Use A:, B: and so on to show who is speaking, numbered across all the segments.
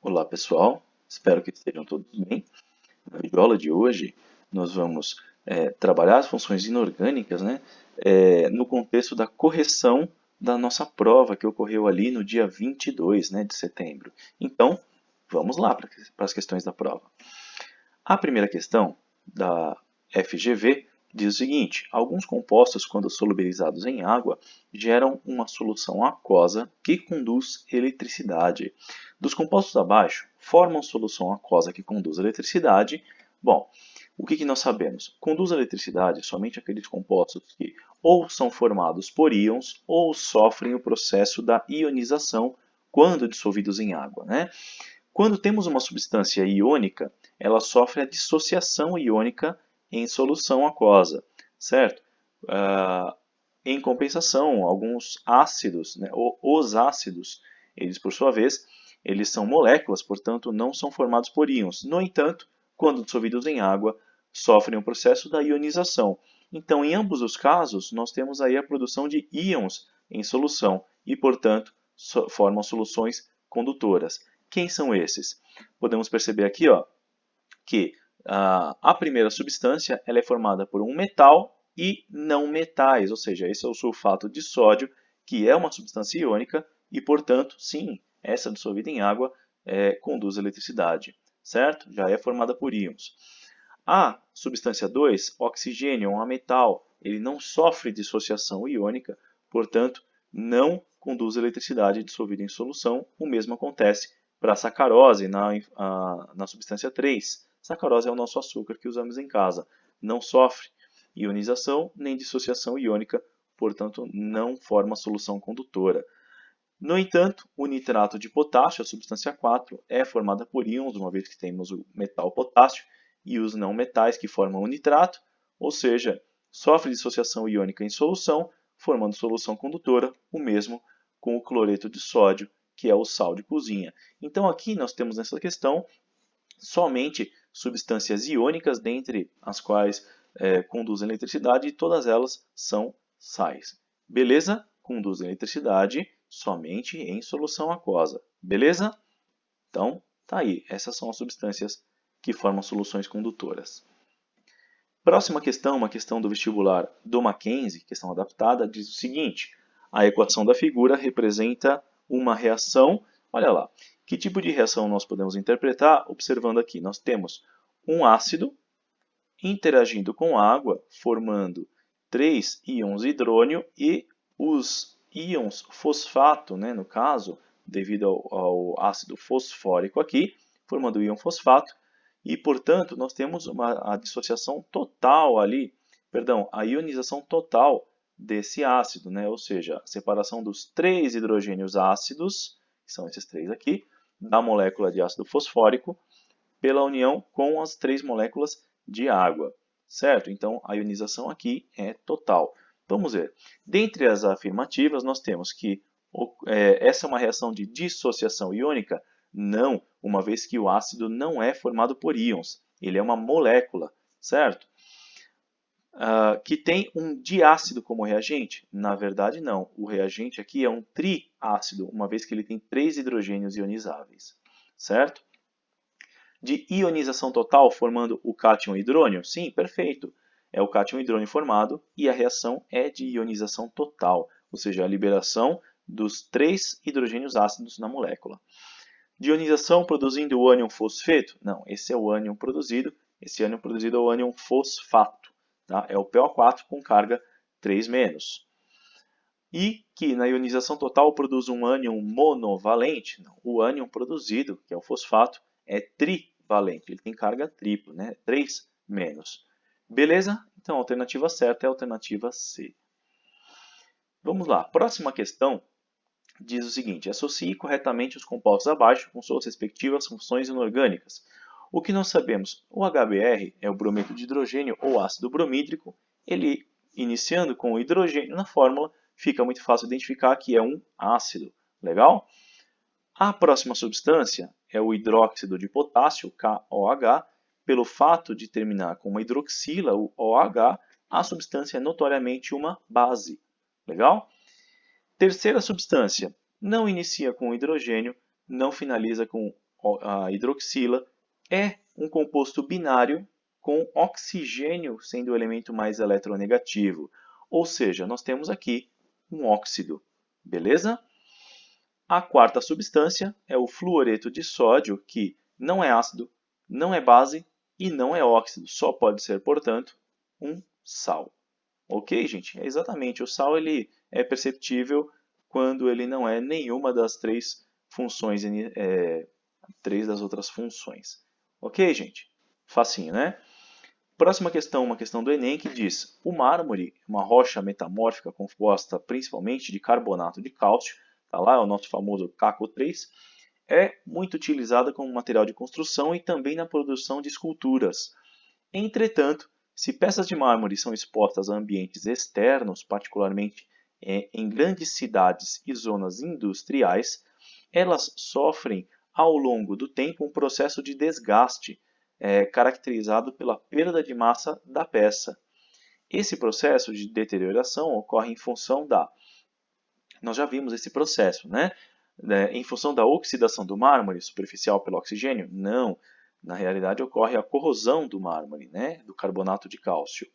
A: Olá pessoal, espero que estejam todos bem. Na videoaula de hoje nós vamos trabalhar as funções inorgânicas, né, no contexto da correção da nossa prova que ocorreu ali no dia 22, né, de setembro. Então, vamos lá para as questões da prova. A primeira questão da FGV diz o seguinte: alguns compostos, quando solubilizados em água, geram uma solução aquosa que conduz eletricidade. Dos compostos abaixo, formam solução aquosa que conduz eletricidade. Bom, o que nós sabemos? Conduz eletricidade somente aqueles compostos que ou são formados por íons ou sofrem o processo da ionização quando dissolvidos em água, né? Quando temos uma substância iônica, ela sofre a dissociação iônica em solução aquosa, certo? Em compensação, alguns ácidos, né, os ácidos, eles por sua vez, eles são moléculas, portanto não são formados por íons. No entanto, quando dissolvidos em água, sofrem o processo da ionização. Então, em ambos os casos, nós temos aí a produção de íons em solução e, portanto, formam soluções condutoras. Quem são esses? Podemos perceber aqui, ó, que a primeira substância ela é formada por um metal e não metais, ou seja, esse é o sulfato de sódio, que é uma substância iônica e, portanto, sim, essa dissolvida em água conduz eletricidade, certo? Já é formada por íons. A substância 2, oxigênio, um ametal, ele não sofre dissociação iônica, portanto, não conduz eletricidade dissolvida em solução. O mesmo acontece para a sacarose na substância 3. Sacarose é o nosso açúcar que usamos em casa. Não sofre ionização nem dissociação iônica, portanto, não forma solução condutora. No entanto, o nitrato de potássio, a substância 4, é formada por íons, uma vez que temos o metal potássio, e os não metais que formam o nitrato, ou seja, sofre dissociação iônica em solução, formando solução condutora, o mesmo com o cloreto de sódio, que é o sal de cozinha. Então aqui nós temos nessa questão somente substâncias iônicas, dentre as quais conduzem eletricidade, e todas elas são sais. Beleza? Conduzem eletricidade somente em solução aquosa. Beleza? Então, tá aí. Essas são as substâncias que formam soluções condutoras. Próxima questão, uma questão do vestibular do Mackenzie, questão adaptada, diz o seguinte: a equação da figura representa uma reação. Olha lá, que tipo de reação nós podemos interpretar? Observando aqui, nós temos um ácido interagindo com água, formando 3 íons hidrônio e os íons fosfato, né, no caso, devido ao ácido fosfórico aqui, formando o íon fosfato, e, portanto, nós temos a dissociação total ali, perdão, a ionização total desse ácido, né? Ou seja, a separação dos 3 hidrogênios ácidos, que são esses 3 aqui, da molécula de ácido fosfórico, pela união com as 3 moléculas de água, certo? Então, a ionização aqui é total. Vamos ver. Dentre as afirmativas, nós temos que essa é uma reação de dissociação iônica? Não, uma vez que o ácido não é formado por íons. Ele é uma molécula, certo? Que tem um diácido como reagente? Na verdade, não. O reagente aqui é um triácido, uma vez que ele tem 3 hidrogênios ionizáveis, certo? De ionização total formando o cátion hidrônio? Sim, perfeito. É o cátion hidrônio formado e a reação é de ionização total, ou seja, a liberação dos 3 hidrogênios ácidos na molécula. De ionização produzindo o ânion fosfeto? Não, esse é o ânion produzido. Esse ânion produzido é o ânion fosfato. Tá? É o PO4 com carga 3-. E que na ionização total produz um ânion monovalente? Não, o ânion produzido, que é o fosfato, é trivalente. Ele tem carga tripla, né? 3-. Beleza? Então a alternativa certa é a alternativa C. Vamos lá. Próxima questão diz o seguinte: associe corretamente os compostos abaixo com suas respectivas funções inorgânicas. O que nós sabemos? O HBr é o brometo de hidrogênio ou ácido bromídrico. Ele, iniciando com o hidrogênio na fórmula, fica muito fácil identificar que é um ácido. Legal? A próxima substância é o hidróxido de potássio, KOH. Pelo fato de terminar com uma hidroxila, o OH, a substância é notoriamente uma base. Legal? Terceira substância, não inicia com hidrogênio, não finaliza com a hidroxila, é um composto binário com oxigênio sendo o elemento mais eletronegativo. Ou seja, nós temos aqui um óxido. Beleza? A quarta substância é o fluoreto de sódio, que não é ácido, não é base e não é óxido. Só pode ser, portanto, um sal. Ok, gente? É exatamente. O sal ele é perceptível quando ele não é nenhuma das três funções, três das outras funções. Ok, gente? Facinho, né? Próxima questão, uma questão do Enem que diz: o mármore, uma rocha metamórfica composta principalmente de carbonato de cálcio, tá lá, é o nosso famoso CaCO3, é muito utilizada como material de construção e também na produção de esculturas. Entretanto, se peças de mármore são expostas a ambientes externos, particularmente em grandes cidades e zonas industriais, elas sofrem ao longo do tempo um processo de desgaste, caracterizado pela perda de massa da peça. Esse processo de deterioração ocorre em função da... Nós já vimos esse processo, né? Em função da oxidação do mármore superficial pelo oxigênio? Não. Na realidade, ocorre a corrosão do mármore, né? Do carbonato de cálcio.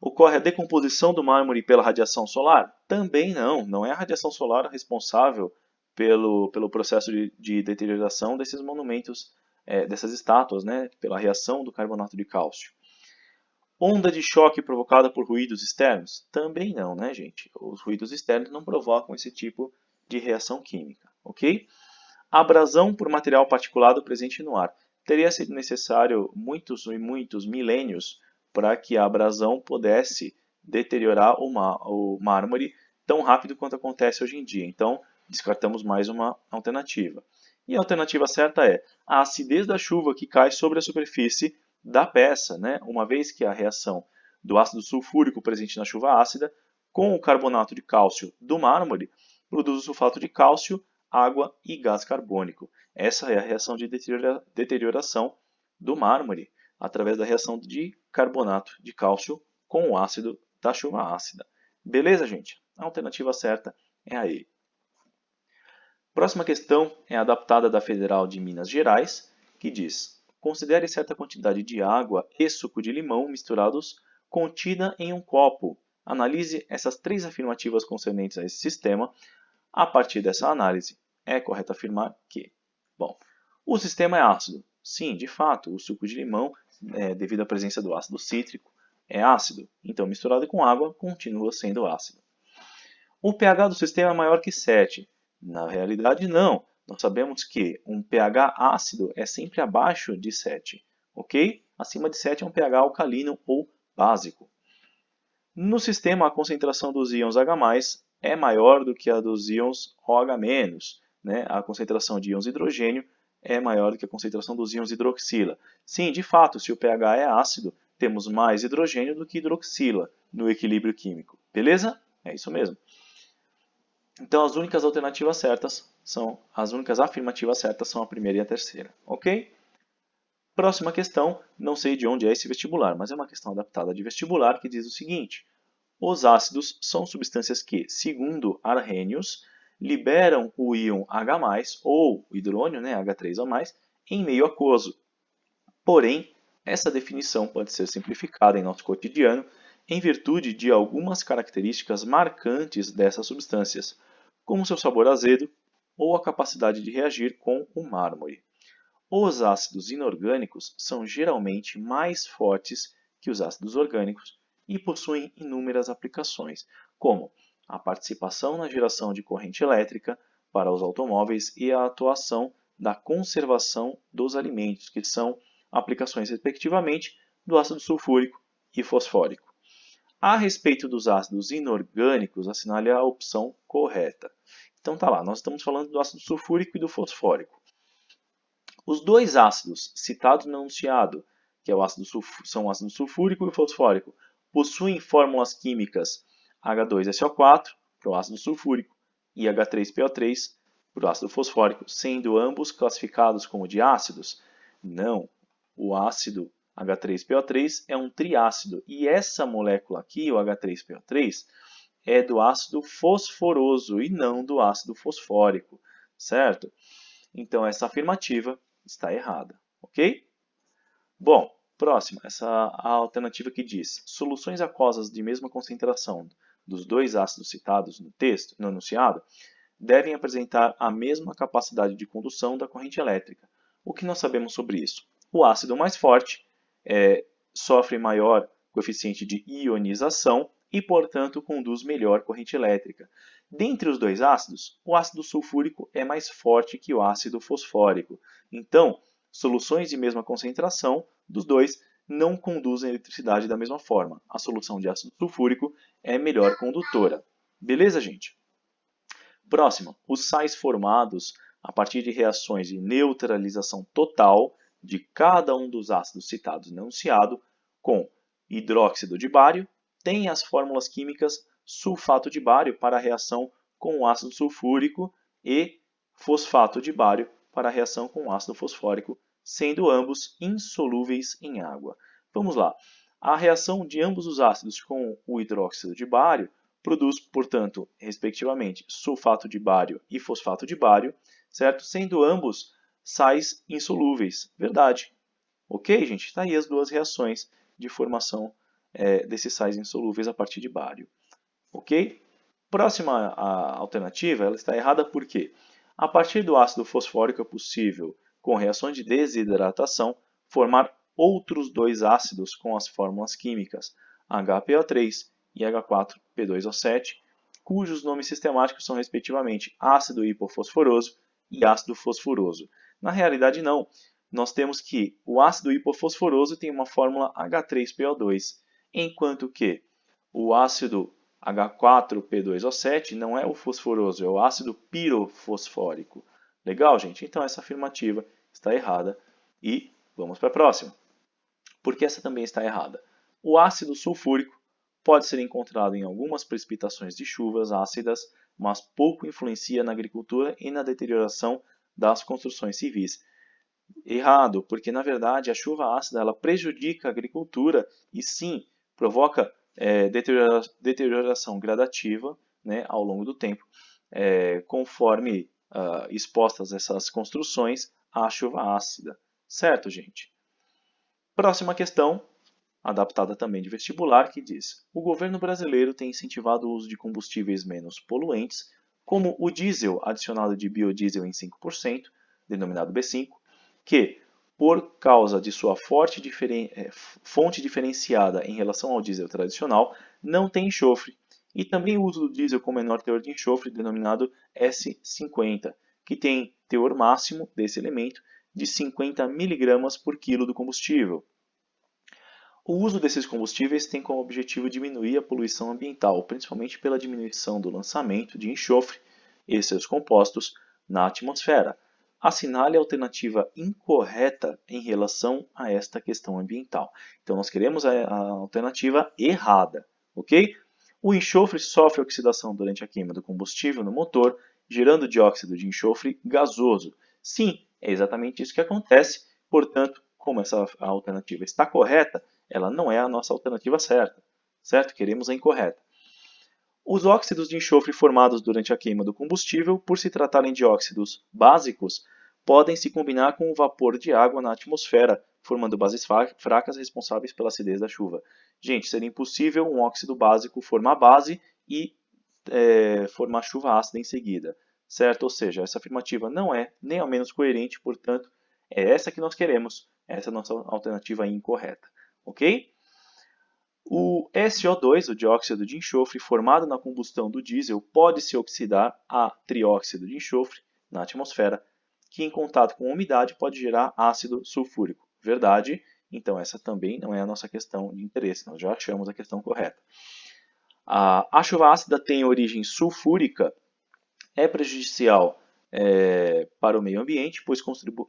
A: Ocorre a decomposição do mármore pela radiação solar? Também não. Não é a radiação solar responsável pelo processo de deterioração desses monumentos, dessas estátuas, né? Pela reação do carbonato de cálcio. Onda de choque provocada por ruídos externos? Também não, né, gente? Os ruídos externos não provocam esse tipo de reação química, ok? Abrasão por material particulado presente no ar. Teria sido necessário muitos e muitos milênios para que a abrasão pudesse deteriorar o mármore tão rápido quanto acontece hoje em dia. Então, descartamos mais uma alternativa. E a alternativa certa é a acidez da chuva que cai sobre a superfície da peça, né? Uma vez que a reação do ácido sulfúrico presente na chuva ácida com o carbonato de cálcio do mármore produz o sulfato de cálcio, água e gás carbônico. Essa é a reação de deterioração do mármore através da reação de carbonato de cálcio com o ácido da chuva ácida. Beleza, gente? A alternativa certa é a E. Próxima questão é adaptada da Federal de Minas Gerais, que diz: considere certa quantidade de água e suco de limão misturados contida em um copo. Analise essas três afirmativas concernentes a esse sistema. A partir dessa análise, é correto afirmar que, bom, o sistema é ácido. Sim, de fato, o suco de limão, devido à presença do ácido cítrico, é ácido. Então, misturado com água, continua sendo ácido. O pH do sistema é maior que 7. Na realidade, não. Nós sabemos que um pH ácido é sempre abaixo de 7. Ok? Acima de 7 é um pH alcalino ou básico. No sistema, a concentração dos íons H+, é maior do que a dos íons OH-, né? A concentração de íons hidrogênio é maior do que a concentração dos íons hidroxila. Sim, de fato, se o pH é ácido, temos mais hidrogênio do que hidroxila no equilíbrio químico. Beleza? É isso mesmo. Então, as únicas afirmativas certas são a primeira e a terceira. Ok? Próxima questão, não sei de onde é esse vestibular, mas é uma questão adaptada de vestibular que diz o seguinte: os ácidos são substâncias que, segundo Arrhenius, liberam o íon H+, ou o hidrônio, né, H3O+, em meio aquoso. Porém, essa definição pode ser simplificada em nosso cotidiano em virtude de algumas características marcantes dessas substâncias, como seu sabor azedo ou a capacidade de reagir com o mármore. Os ácidos inorgânicos são geralmente mais fortes que os ácidos orgânicos e possuem inúmeras aplicações, como a participação na geração de corrente elétrica para os automóveis e a atuação da conservação dos alimentos, que são aplicações, respectivamente, do ácido sulfúrico e fosfórico. A respeito dos ácidos inorgânicos, assinale a opção correta. Então tá lá, nós estamos falando do ácido sulfúrico e do fosfórico. Os dois ácidos citados no enunciado, que são o ácido sulfúrico e o fosfórico, possuem fórmulas químicas H2SO4, que é o ácido sulfúrico, e H3PO3, para o ácido fosfórico, sendo ambos classificados como diácidos? Não. O ácido H3PO3 é um triácido, e essa molécula aqui, o H3PO3, é do ácido fosforoso e não do ácido fosfórico, certo? Então, essa afirmativa está errada, ok? Bom, próxima, a alternativa que diz soluções aquosas de mesma concentração dos dois ácidos citados no texto, no enunciado, devem apresentar a mesma capacidade de condução da corrente elétrica. O que nós sabemos sobre isso? O ácido mais forte sofre maior coeficiente de ionização e, portanto, conduz melhor corrente elétrica. Dentre os dois ácidos, o ácido sulfúrico é mais forte que o ácido fosfórico. Então, soluções de mesma concentração dos dois não conduzem eletricidade da mesma forma. A solução de ácido sulfúrico é melhor condutora. Beleza, gente? Próxima, os sais formados a partir de reações de neutralização total de cada um dos ácidos citados no enunciado com hidróxido de bário têm as fórmulas químicas sulfato de bário para a reação com o ácido sulfúrico e fosfato de bário para a reação com o ácido fosfórico, sendo ambos insolúveis em água. Vamos lá. A reação de ambos os ácidos com o hidróxido de bário produz, portanto, respectivamente, sulfato de bário e fosfato de bário, certo? Sendo ambos sais insolúveis. Verdade. Ok, gente? Está aí as duas reações de formação desses sais insolúveis a partir de bário. Ok? Próxima alternativa, ela está errada por quê? A partir do ácido fosfórico é possível, com reações de desidratação, formar outros dois ácidos com as fórmulas químicas HPO3 e H4P2O7, cujos nomes sistemáticos são respectivamente ácido hipofosforoso e ácido fosforoso. Na realidade, não. Nós temos que o ácido hipofosforoso tem uma fórmula H3PO2, enquanto que o ácido H4P2O7 não é o fosforoso, é o ácido pirofosfórico. Legal, gente? Então essa afirmativa está errada e vamos para a próxima. Por que essa também está errada? O ácido sulfúrico pode ser encontrado em algumas precipitações de chuvas ácidas, mas pouco influencia na agricultura e na deterioração das construções civis. Errado, porque na verdade a chuva ácida ela prejudica a agricultura e sim provoca deterioração gradativa, né, ao longo do tempo, conforme expostas essas construções à chuva ácida. Certo, gente? Próxima questão, adaptada também de vestibular, que diz: o governo brasileiro tem incentivado o uso de combustíveis menos poluentes, como o diesel adicionado de biodiesel em 5%, denominado B5, que, por causa de sua fonte diferenciada em relação ao diesel tradicional, não tem enxofre, e também o uso do diesel com menor teor de enxofre, denominado S50, que tem teor máximo desse elemento de 50 mg por quilo do combustível. O uso desses combustíveis tem como objetivo diminuir a poluição ambiental, principalmente pela diminuição do lançamento de enxofre e seus compostos na atmosfera. Assinale a alternativa incorreta em relação a esta questão ambiental. Então, nós queremos a alternativa errada, ok? O enxofre sofre oxidação durante a queima do combustível no motor, gerando dióxido de enxofre gasoso. Sim, é exatamente isso que acontece. Portanto, como essa alternativa está correta, ela não é a nossa alternativa certa, certo? Queremos a incorreta. Os óxidos de enxofre formados durante a queima do combustível, por se tratarem de óxidos básicos, podem se combinar com o vapor de água na atmosfera, formando bases fracas responsáveis pela acidez da chuva. Gente, seria impossível um óxido básico formar base e formar chuva ácida em seguida, certo? Ou seja, essa afirmativa não é nem ao menos coerente, portanto, é essa que nós queremos, essa é a nossa alternativa incorreta, ok? O SO2, o dióxido de enxofre, formado na combustão do diesel, pode se oxidar a trióxido de enxofre na atmosfera, que em contato com a umidade pode gerar ácido sulfúrico. Verdade? Então essa também não é a nossa questão de interesse, nós já achamos a questão correta. A chuva ácida tem origem sulfúrica, é prejudicial para o meio ambiente, pois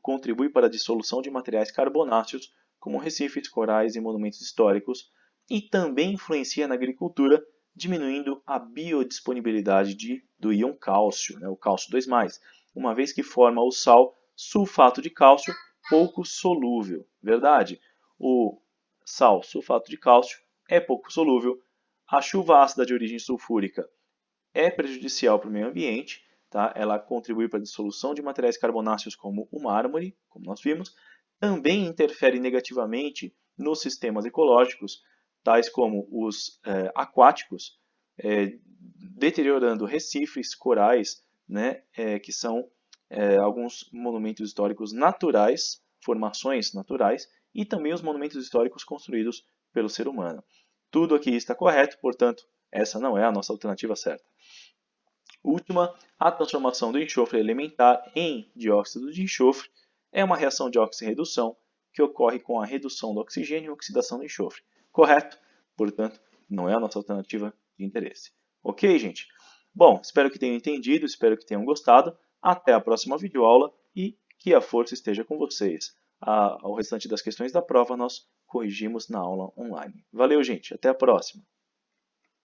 A: contribui para a dissolução de materiais carbonáceos, como recifes, corais e monumentos históricos, e também influencia na agricultura, diminuindo a biodisponibilidade do íon cálcio, né, o cálcio 2+, uma vez que forma o sal sulfato de cálcio pouco solúvel. Verdade? O sal sulfato de cálcio é pouco solúvel. A chuva ácida de origem sulfúrica é prejudicial para o meio ambiente, tá? Ela contribui para a dissolução de materiais carbonáceos como o mármore, como nós vimos, também interfere negativamente nos sistemas ecológicos, tais como os aquáticos, deteriorando recifes, corais, né, que são alguns monumentos históricos naturais, formações naturais, e também os monumentos históricos construídos pelo ser humano. Tudo aqui está correto, portanto, essa não é a nossa alternativa certa. Última, a transformação do enxofre elementar em dióxido de enxofre é uma reação de oxirredução que ocorre com a redução do oxigênio e oxidação do enxofre. Correto? Portanto, não é a nossa alternativa de interesse. Ok, gente? Bom, espero que tenham entendido, espero que tenham gostado. Até a próxima videoaula e que a força esteja com vocês. O restante das questões da prova nós corrigimos na aula online. Valeu, gente. Até a próxima.